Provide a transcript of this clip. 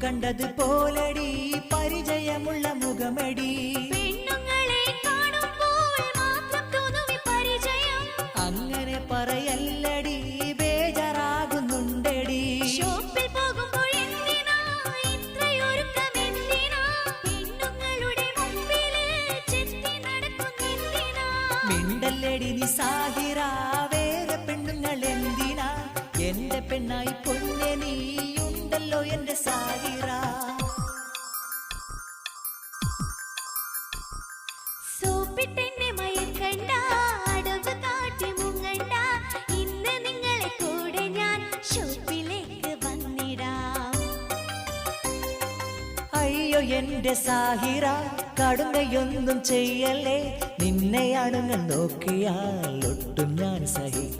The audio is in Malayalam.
കണ്ടത് പോലടി പരിചയമുള്ള മുഖമടി പെണ്ണുങ്ങളെ കാണുമ്പോൾ മാത്രം തോന്നുവി പരിചയം അങ്ങനെ പറയല്ലടി ബേജാറാകുന്നുണ്ടടി ഷോപ്പിൽ പോകുമ്പോൾ എന്തിനാ ഇത്രയൊരുക്കം എന്തിനാ പെണ്ണുങ്ങളുടെ മുമ്പില് ചെത്തി നടക്കുന്നെന്തിനാ മിണ്ടല്ലടി നീ സാഹിറ വേറെ പെണ്ണുങ്ങൾ എന്തിനാ എന്റെ പെണ്ണായി പൊന്നെ നീയുണ്ടല്ലോ എന്റെ സാഹിറ സോപ്പിട്ടെന്നെ മയക്കണ്ട അടവ് കാട്ടി മുങ്ങണ്ട ഇന്ന് നിങ്ങളെ കൂടെ ഞാൻ ഷോപ്പിലേക്ക് വന്നിടാം അയ്യോ എന്റെ സാഹിറ കടുങ്ങയൊന്നും ചെയ്യല്ലേ നിന്നെയാണ് ഞാൻ നോക്കിയാൽ ഒട്ടും ഞാൻ സഹി